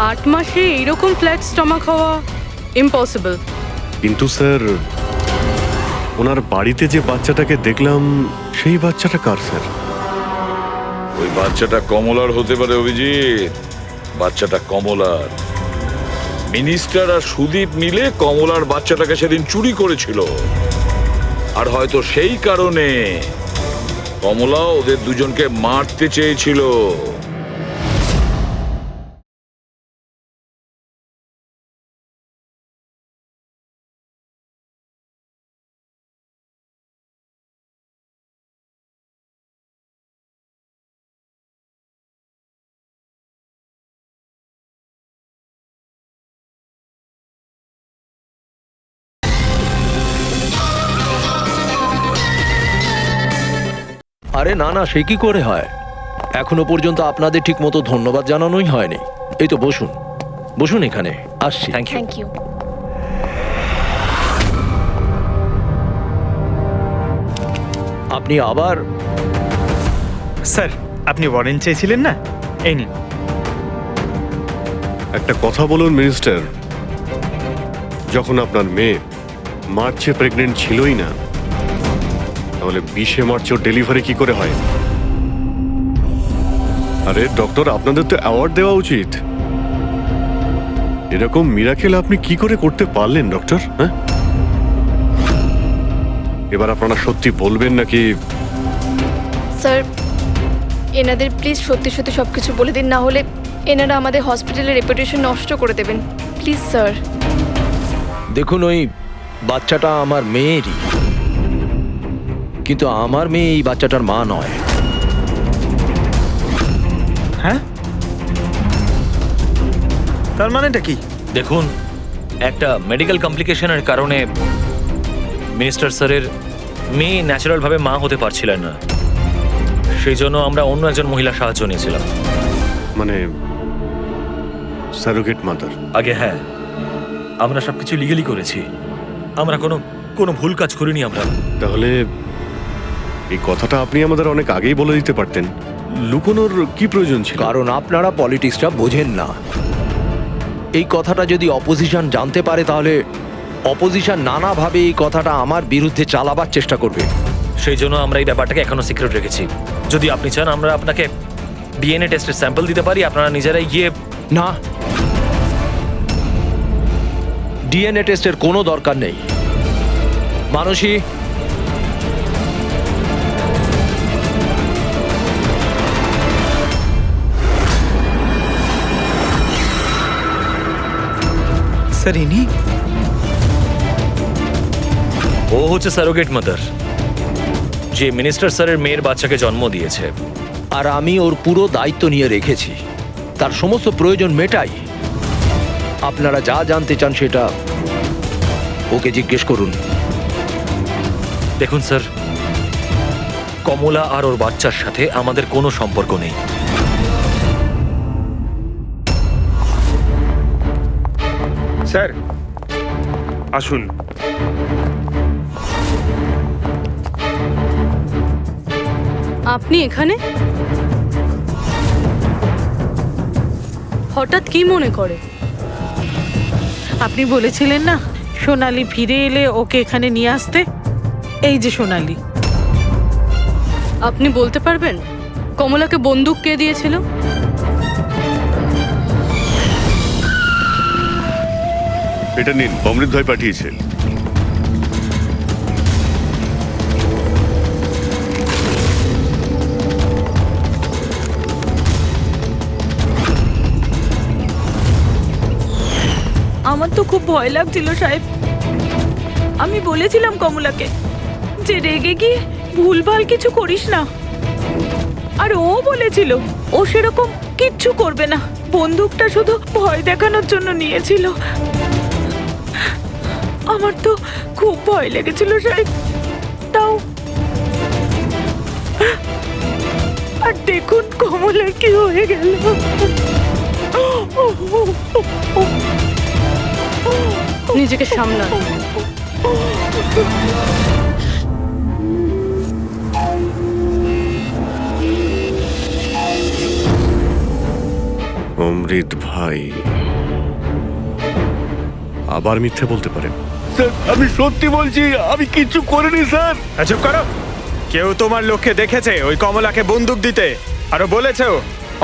8 মাসে এইরকম ফ্ল্যাট স্টমাক হওয়া ইম্পসিবল। কিন্তু স্যার, ওনার বাড়িতে যে বাচ্চাটাকে দেখলাম সেই বাচ্চাটা কার স্যার? ওই বাচ্চাটা কমলার হতে পারে অভিজিৎ, বাচ্চাটা কমলার। মিনিস্টার আর সুদীপ মিলে কমলার বাচ্চাটাকে সেদিন চুরি করেছিল, আর হয়তো সেই কারণে কমলা ওদের দুজনকে মারতে চেয়েছিল। আরে না না, সে কি করে হয়? এখনো পর্যন্ত আপনাদের ঠিক মতো ধন্যবাদ জানানোই হয়নি। এই তো বসুন, বসুন এখানে, আসছি। Thank you. Thank you. আপনি আবার স্যার আপনি ওয়ারেন্ট চেয়েছিলেন না, এই নিন। একটা কথা বলুন মিনিস্টার, যখন আপনার মেয়ে মার্চে প্রেগনেন্ট ছিলই না, তাহলে 20 মার্চ ওর ডেলিভারি কি করে হয়? আরে ডক্টর, আপনাদের তো অ্যাওয়ার্ড দেওয়া উচিত। এরকম মিরাকেল আপনি কি করে করতে পারলেন ডক্টর? হ্যাঁ, এবার আপনারা সত্যি বলবেন নাকি? স্যার, এনাদের প্লিজ সত্যি সত্যি সব কিছু বলে দিন, না হলে এনারা আমাদের হসপিটালের রেপুটেশন নষ্ট করে দেবেন। Please sir. দেখুন, ওই বাচ্চাটা আমার মেয়েরই, কিন্তু আমার মেয়ে এই বাচ্চাটার মা নয়। হ্যাঁ, তার মানেটা কি? দেখুন, একটা মেডিকেল কমপ্লিকেশনের কারণে মিনিস্টার স্যারের মেয়ে ন্যাচারালভাবে মা হতে পারছিলেন না, সেই জন্য আমরা অন্য একজন মহিলা সাহায্য নিয়েছিলাম। মানে সারোগেট মাদার? আগে হ্যাঁ, আমরা সবকিছু লিগালি করেছি, আমরা কোনো ভুল কাজ করিনি আমরা। তাহলে এই কথাটা আপনি আমাদের অনেক আগেই বলে দিতে পারতেন, লুকোনোর কি প্রয়োজন ছিল? কারণ আপনারা পলিটিক্সটা বোঝেন না। এই কথাটা যদি অপোজিশন জানতে পারে, তাহলে অপোজিশন নানাভাবে এই কথাটা আমার বিরুদ্ধে চালাবার চেষ্টা করবে। সেই জন্য আমরা এই ব্যাপারটাকে এখনো সিক্রেট রেখেছি। যদি আপনি চান আমরা আপনাকে ডিএনএ টেস্টের স্যাম্পল দিতে পারি, আপনারা নিজেরাই গিয়ে। না, ডিএনএ টেস্টের কোনো দরকার নেই। মানসী, স্যার ইনি? ও হচ্ছে সারোগেট মাদার, যে মিনিস্টার স্যারের মেয়ের বাচ্চাকে জন্ম দিয়েছে। আর আমি ওর পুরো দায়িত্ব নিয়ে রেখেছি, তার সমস্ত প্রয়োজন মেটাই। আপনারা যা জানতে চান সেটা ওকে জিজ্ঞেস করুন। দেখুন স্যার, কমলা আর ওর বাচ্চার সাথে আমাদের কোনো সম্পর্ক নেই। স্যার আসুন। আপনি এখানে হঠাৎ কি মনে করে? আপনি বলেছিলেন না সোনালি ফিরে এলে ওকে এখানে নিয়ে আসতে। এই যে সোনালি। আপনি বলতে পারবেন কমলাকে বন্দুক কে দিয়েছিল? এটা নিন, অমৃত ভাই পাঠিয়েছে। আমার তো খুব ভয় লাগছিল সাহেব। আমি বলেছিলাম কমলাকে যে রেগে গিয়ে ভুলভাল কিছু করিস না, আর ও বলেছিল ও সেরকম কিচ্ছু করবে না, বন্দুকটা শুধু ভয় দেখানোর জন্য নিয়েছিল। আমার তো খুব ভয় লেগেছিল সাহেব। তাও আর দেখুন কমলার কি হয়ে গেল। নিজেকে সামলান। অমৃত ভাই আবার মিথ্যে বলতে পারেন? স্যার আমি সত্যি বলছি, আমি কিচ্ছু করিনি স্যার। চুপ করো। কেউ তোমার লোককে দেখেছে ওই কমলাকে বন্দুক দিতে, আরো বলেছেও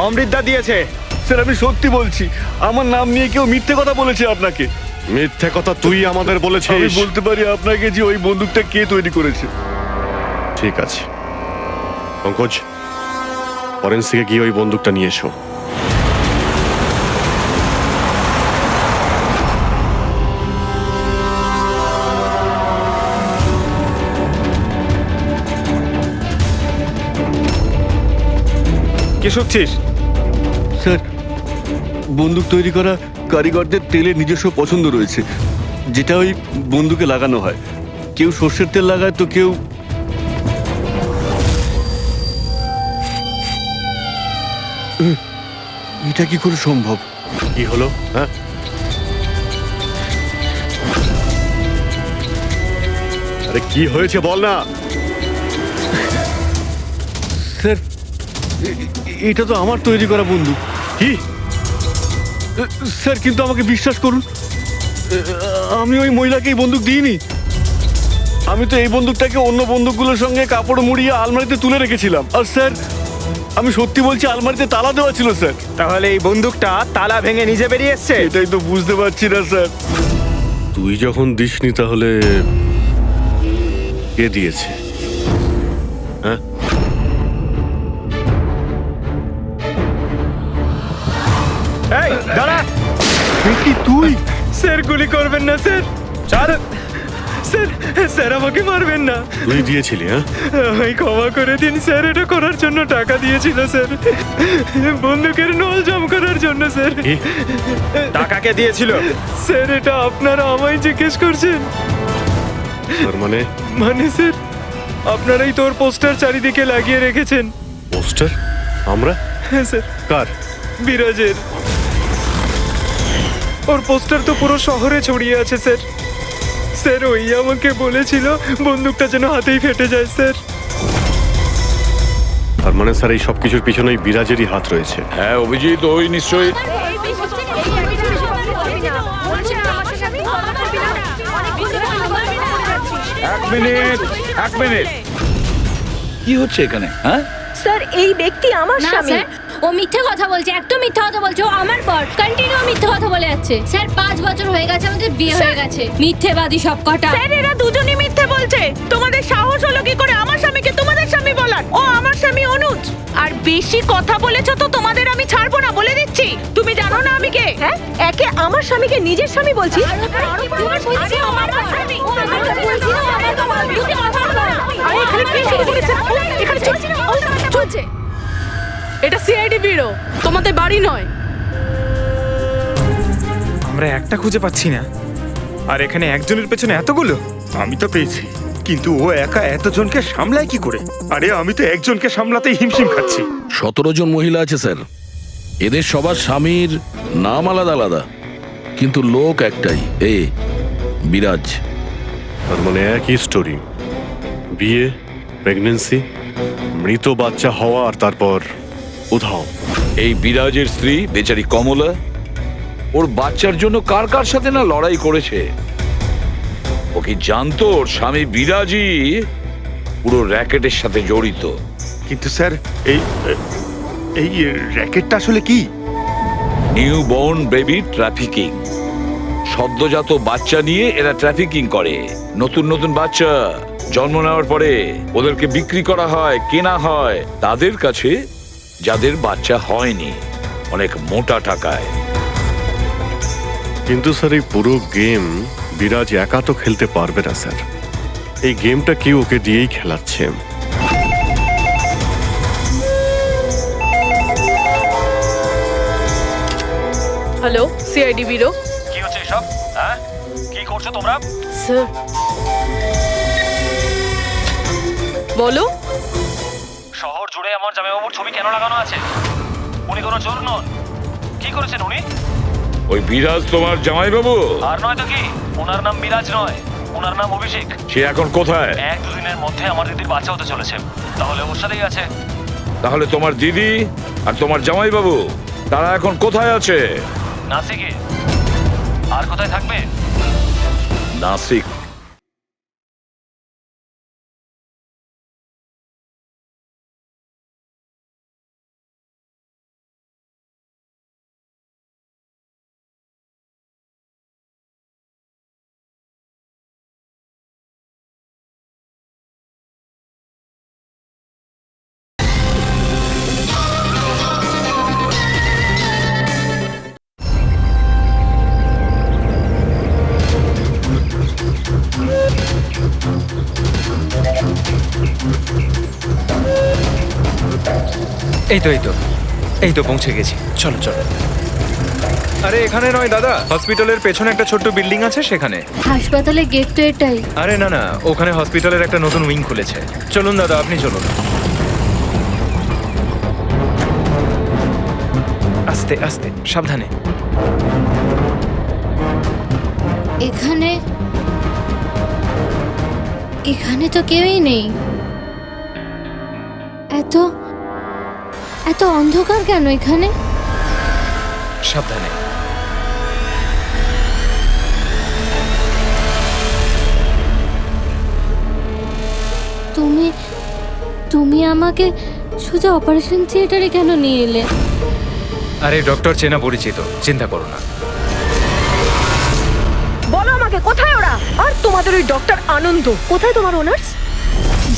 অমৃতদা দিয়েছে। স্যার আমি সত্যি বলছি, আমার নাম নিয়ে কেউ মিথ্যে কথা বলেছে আপনাকে। মিথ্যে কথা তুই আমাদের আমি বলেছিস। বলতে পারি আপনাকে যে ওই বন্দুকটা কে তৈরি করেছে। ঠিক আছে পঙ্কজ, ফরেন্সিকে গিয়ে ওই বন্দুকটা নিয়ে এসো। কে শুনছিস? স্যার বন্দুক তৈরি করা কারিগরদের তেলের নিজস্ব পছন্দ রয়েছে, যেটা ওই বন্দুকে লাগানো হয়। কেউ সর্ষের তেল লাগায়, তো কেউ এটা কি করে সম্ভব? কি হলো? হ্যাঁ, আরে কি হয়েছে বল না। স্যার এটা তো আমার তৈরি করা বন্দুক। কি? স্যার কিন্তু আমাকে বিশ্বাস করুন, আমি ওই মহিলাকে এই বন্দুক দিইনি। আমি তো এই বন্দুকটাকে অন্য বন্দুকগুলোর সঙ্গে কাপড় মুড়িয়ে আলমারিতে তুলে রেখেছিলাম। আর স্যার আমি সত্যি বলছি, আলমারিতে তালা দেওয়া ছিল স্যার। তাহলে এই বন্দুকটা তালা ভেঙে নিজে বেরিয়ে এসছে? এটাই তো বুঝতে পারছি না স্যার। তুই যখন দিসনি তাহলে কে দিয়েছে? হ্যাঁ, এই দাঁড়া! কি তুই? স্যার গুলি করবেন না স্যার। স্যার স্যার স্যার আমাকে মারবেন না। তুই দিয়েছিলি? হ্যাঁ, আমায় ক্ষমা করে দিন স্যার, এটা করার জন্য টাকা দিয়েছিল স্যার, বন্দুকের নল জম করার জন্য স্যার। কি? টাকা কে দিয়েছিল? স্যার এটা আপনারা আমায় জিজ্ঞেস করছেন? তার মানে মানে স্যার আপনারাই তোর পোস্টার চারিদিকে লাগিয়ে রেখেছেন। পোস্টার? আমরা? হ্যাঁ স্যার, কার? বিরাজের। ওর পোস্টার তো পুরো শহরে ছড়িয়ে আছে স্যার। স্যার ওই আমাকে বলেছিল বন্দুকটা যেন হাতেই ফেটে যায় স্যার। তার মানে স্যার এই সবকিছুর পিছনেই বিরাজেরই হাত রয়েছে। হ্যাঁ অভিজিৎ, ওই নিশ্চয়ই। এক মিনিট কি হচ্ছে এখানে? হ্যাঁ স্যার এই ব্যক্তি আমার স্বামী। ও মিথ্যে কথা বলছে, একদম মিথ্যে কথা বলছে। ও আমার পর কন্টিনিউ মিথ্যে কথা বলে যাচ্ছে। স্যার 5 বছর হয়ে গেছে আমাদের বিয়ে হয়ে গেছে। মিথ্যেবাদী সব কটা। স্যার এরা দুজনই মিথ্যে বলছে। তোমাদের সাহস হলো কি করে আমার স্বামীকে তোমাদের স্বামী বলার? ও আমার স্বামী অনুজ। আর বেশি কথা বলেছো তো তোমাদের আমি ছাড়বো না, বলে দিচ্ছি। তুমি জানো না আমি কে? হ্যাঁ, একে আমার স্বামীকে নিজের স্বামী বলছি। এটা সিআইডি ব্যুরো, তোমাদের বাড়ি নয়। আমরা একটা খুঁজে পাচ্ছি না, আর এখানে একজনের পেছনে এতগুলো। আমি তো পেয়েছি, কিন্তু ও একা এতজনকে সামলায় কি করে? আরে আমি তো একজনকে সামলাতেই হিমশিম খাচ্ছি। 17 জন মহিলা আছে স্যার। এদের সবার স্বামীর নাম আলাদা আলাদা, কিন্তু লোক একটাই, বিরাজ। তার মানে একই স্টোরি, বিয়ে, প্রেগন্যান্সি, মৃত বাচ্চা হওয়া, আর তারপর উধাও। এই বিরাজের স্ত্রী বেচারি কমলা ওর বাচ্চার জন্য কার কার সাথে না লড়াই করেছে। ও কি জানতো ওর স্বামী বিরাজই পুরো র্যাকেটের সাথে জড়িত? কিন্তু স্যার এই এই র্যাকেটটা আসলে কি? New born baby trafficking. সদ্যজাত বাচ্চা নিয়ে এরা ট্রাফিকিং করে। নতুন নতুন বাচ্চা জন্ম নেওয়ার পরে ওদেরকে বিক্রি করা হয়, কেনা হয় তাদের কাছে যাদের বাচ্চা হয়নি, অনেক মোটা টাকায়। কিন্তু স্যার এই পুরো গেম বিরাজ একা তো খেলতে পারবে না স্যার। এই গেমটা কেউ ওকে দিয়েই খেলাচ্ছে। Hello CID bureau. কি হচ্ছে এসব? হ্যাঁ, কি করছো তোমরা? স্যার বলো। শহর জুড়ে আমার জামাইবাবুর ছবি কেন লাগানো আছে? উনি কোনো চোর নন। কি করেছেন উনি? ওই বিরাজ তোমার জামাইবাবু? আর নয় তো কি, ওনার নাম বিরাজ নয়, ওনার নাম অভিষেক। সে এখন কোথায়? 1-2 দিনের মধ্যে আমার দিদির বাচ্চা হতে চলেছে, তাহলে ওর সাথেই আছে। তাহলে তোমার দিদি আর তোমার জামাইবাবু তারা এখন কোথায় আছে? নাসিকে। আর কোথায় থাকবে? নাসিক। এই তো পৌঁছে গেছি। চলো চলো। আরে এখানে নয় দাদা, হসপিটালের পেছনে একটা ছোট্ট বিল্ডিং আছে সেখানে। হাসপাতালের গেট তো এটাই। আরে না না, ওখানে হসপিটালের একটা নতুন উইং খুলেছে। চলুন দাদা, আপনি চলুন। আস্তে আস্তে সাবধানে। এখানে এখানে তো কেউই নেই। এত এত অন্ধকার কেন এখানে? সাবধানে। তুমি তুমি আমাকে শুধু অপারেশন থিয়েটারে কেন নিয়ে এলে? আরে ডক্টর চেনা পরিচিত, চিন্তা করো না। বলো আমাকে কোথায় ওরা? আর তোমাদের ওই ডক্টর আনন্দ কোথায়? তোমার ওনার্স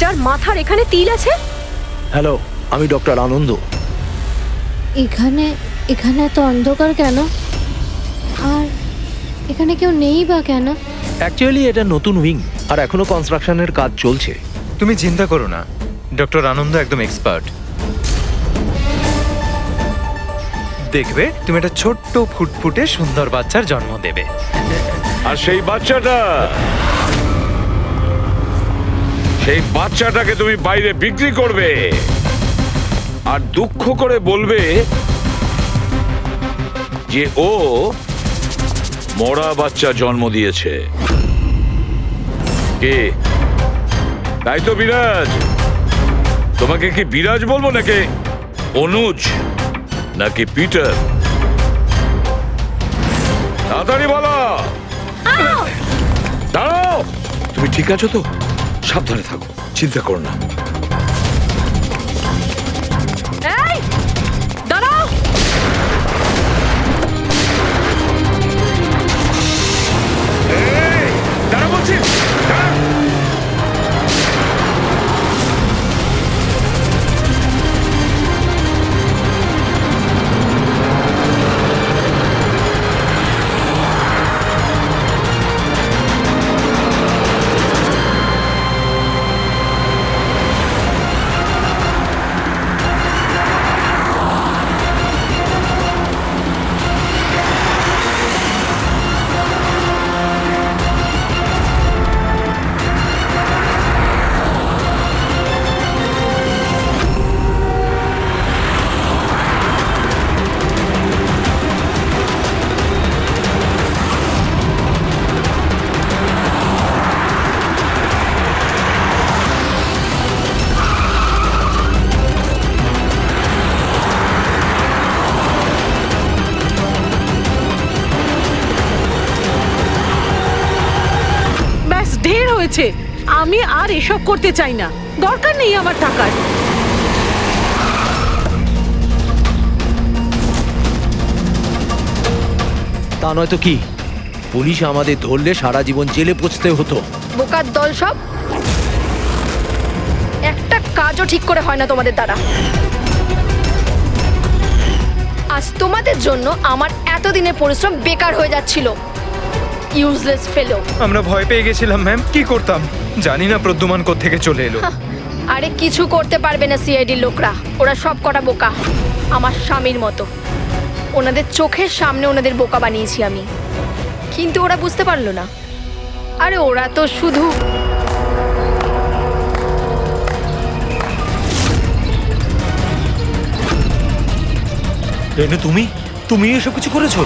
যার মাথার এখানে তিল আছে? হ্যালো, আমি ডক্টর আনন্দ। এখানে এখানে এত অন্ধকার কেন? আর এখানে কেউ নেই বা কেন? অ্যাকচুয়ালি এটা নতুন উইং আর এখনো কনস্ট্রাকশনের কাজ চলছে। তুমি চিন্তা করো না, ডক্টর আনন্দ একদম এক্সপার্ট। দেখবে তুমি একটা ছোট্ট ফুটফুটে সুন্দর বাচ্চার জন্ম দেবে। আর সেই বাচ্চাটাকে তুমি বাইরে বিক্রি করবে আর দুঃখ করে বলবে যে ও মরা বাচ্চা জন্ম দিয়েছে। কে? তাই তো বিরাজ। তোমাকে কি বিরাজ বলবো নাকি অনুজ নাকি পিটার? তাড়াতাড়ি বলো। দাঁড়াও। তুমি ঠিক আছো তো? সাবধানে থাকো, চিন্তা করো না। এই দাঁড়াও। দাঁড়া বলছি। ব্যাস ঢের হয়েছে। আমি আর এসব করতে চাই না, দরকার নেই আমার টাকার। তা নয় তো কি, পুলিশ আমাদের ধরলে সারা জীবন জেলে পচতে হতো। বোকার দল সব। একটা কাজও ঠিক করে হয় না তোমাদের দ্বারা। আজ তোমাদের জন্য আমার এতদিনের পরিশ্রম বেকার হয়ে যাচ্ছিল। ইউজলেস ফেলো। আমরা ভয় পেয়ে গেছিলাম ম্যাম, কি করতাম জানি না প্রদ্যুমান কোত্থেকে চলে এলো। আরে কিছু করতে পারবে না সিআইডির লোকরা। ওরা সব কটা বোকা, আমার স্বামীর মতো। ওনাদের চোখের সামনে ওনাদের বোকা বানিয়েছি আমি, কিন্তু ওরা বুঝতে পারলো না। আরে ওরা তো শুধু রেনু, তুমি এসব কিছু করেছো?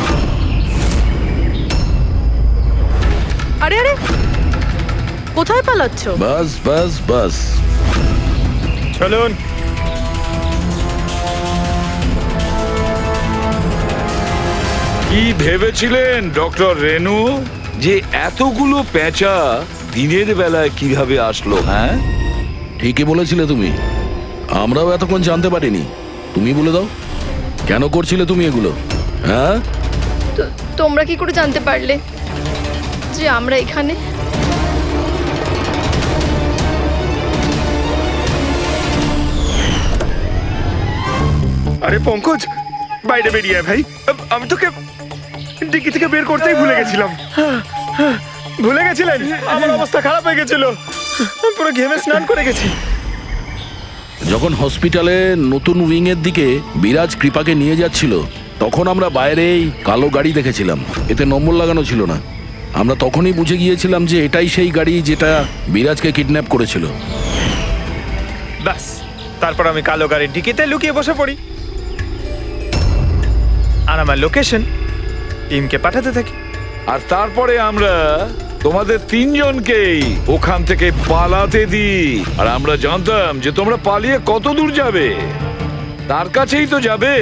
আরে আরে কোথায় পালাচ্ছ? বাস বাস বাস। চলুন। কি ভেবেছিলেন ডক্টর রেনু যে এতগুলো পেঁচা দিনের বেলায় কিভাবে আসলো? হ্যাঁ, ঠিকই বলেছিলে তুমি, আমরাও এতক্ষণ জানতে পারিনি। তুমি বলে দাও, কেন করছিলে তুমি এগুলো? হ্যাঁ, তোমরা কি করে জানতে পারলে যে আমরা এখানে? আরে পঙ্কজ, বাইরে বেরিয়ে আয় ভাই। আমি তোকে ডিকি থেকে বের করতেই ভুলে গেছিলাম। ভুলে গেছিলেন? আমার অবস্থা খারাপ হয়ে গেছিল, পুরো ঘেমে স্নান করে গেছি। যখন হসপিটালে নতুন উইং এর দিকে বিরাজ কৃপাকে নিয়ে যাচ্ছিল, তখন আমরা বাইরেই কালো গাড়ি দেখেছিলাম। এতে নম্বর লাগানো ছিল না। আমরা তখনই বুঝে গিয়েছিলাম যে এটাই সেই গাড়ি যেটা বিরাজকে কিডন্যাপ করেছিল। ব্যাস, তারপর আমি কালো গাড়ির ডিকিতে লুকিয়ে বসে পড়ি। আর আমার লোকেশন টিমকে পাঠাতে থাকি। আর তারপরে আমরা তোমাদের তিনজনকেই ওখান থেকে পালাতে দিই। আর আমরা জানতাম যে তোমরা পালিয়ে কত দূর যাবে, তার কাছেই তো যাবে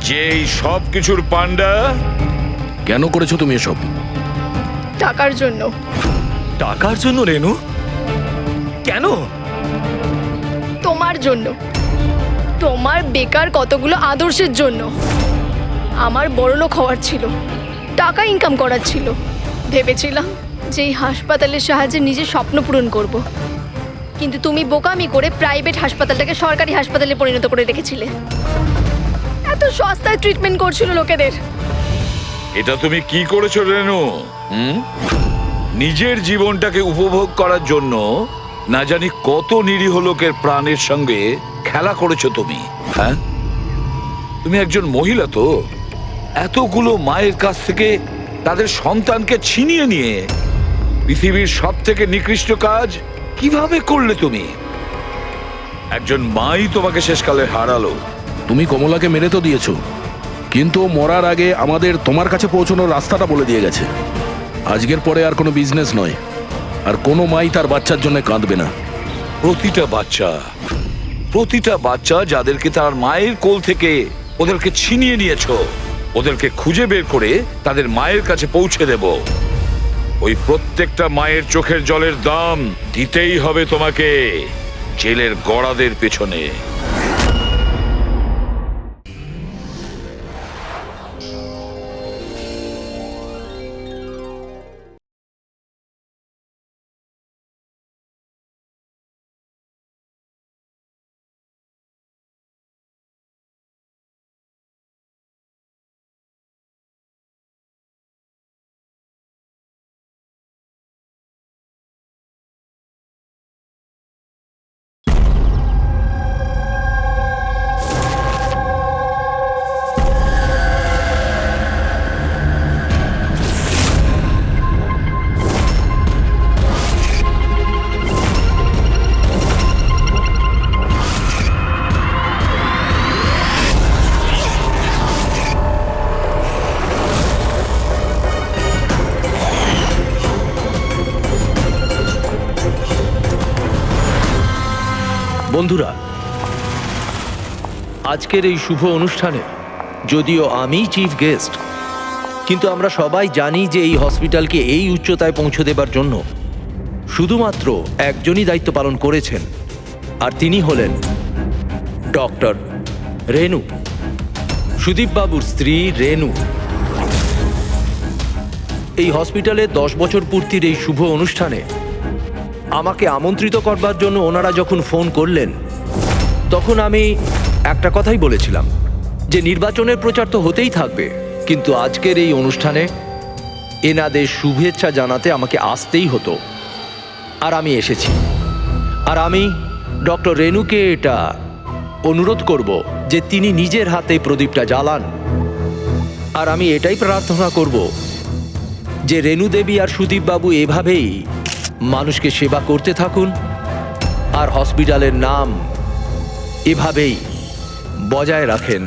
যেই সব কিছুর পান্ডা। কেন করেছো তুমি এসব? টাকার জন্য। টাকার জন্য রেনু? কেন? তোমার জন্য, তোমার বেকার কতগুলো আদর্শের জন্য। আমার বড়লোক হওয়ার ছিল, টাকা ইনকাম করার ছিল। ভেবেছিলাম যে এই হাসপাতালের সাহায্যে নিজের স্বপ্ন পূরণ করব। কিন্তু তুমি বোকামি করে প্রাইভেট হাসপাতালটাকে সরকারি হাসপাতালে পরিণত করে রেখেছিলে। এত সস্তায় ট্রিটমেন্ট করছিল লোকেদের। এটা তুমি কি করেছো রেনু? নিজের জীবনটাকে উপভোগ করার জন্য না জানি কত নিরীহ লোকের প্রাণের সঙ্গে খেলা করেছো তুমি। হ্যাঁ, তুমি একজন মহিলা, তো এতগুলো মায়ের কাছ থেকে তাদের সন্তানকে ছিনিয়ে নিয়ে পৃথিবীর সব থেকে নিকৃষ্ট কাজ কিভাবে করলে তুমি? একজন মাই তোমাকে শেষকালে হারালো। তুমি কমলাকে মেরে তো দিয়েছো, কিন্তু ও মরার আগে আমাদের তোমার কাছে পৌঁছানোর রাস্তাটা বলে দিয়ে গেছে। আজকের পরে আর কোনো বিজনেস নয়, আর কোনো মাই তার বাচ্চার জন্য কাঁদবে না। প্রতিটা বাচ্চা যাদেরকে তার মায়ের কোল থেকে ওদেরকে ছিনিয়ে নিয়েছো, ওদেরকে খুঁজে বের করে তাদের মায়ের কাছে পৌঁছে দেব। ওই প্রত্যেকটা মায়ের চোখের জলের দাম দিতেই হবে তোমাকে জেলের গড়াদের পেছনে। বন্ধুরা, আজকের এই শুভ অনুষ্ঠানে যদিও আমি চিফ গেস্ট, কিন্তু আমরা সবাই জানি যে এই হসপিটালকে এই উচ্চতায় পৌঁছে দেবার জন্য শুধুমাত্র একজনই দায়িত্ব পালন করেছেন, আর তিনি হলেন ডক্টর রেনু, সুদীপ বাবুর স্ত্রী রেনু। এই হসপিটালে 10 বছর পূর্তির এই শুভ অনুষ্ঠানে আমাকে আমন্ত্রিত করবার জন্য ওনারা যখন ফোন করলেন, তখন আমি একটা কথাই বলেছিলাম যে নির্বাচনের প্রচার তো হতেই থাকবে, কিন্তু আজকের এই অনুষ্ঠানে এনাদের শুভেচ্ছা জানাতে আমাকে আসতেই হতো। আর আমি এসেছি। আর আমি ডক্টর রেনুকে এটা অনুরোধ করব যে তিনি নিজের হাতে প্রদীপটা জ্বালান। আর আমি এটাই প্রার্থনা করব যে রেনু দেবী আর সুদীপ বাবু এভাবেই মানুষকে সেবা করতে থাকুন, আর হসপিটালের নাম এভাবেই বজায় রাখেন।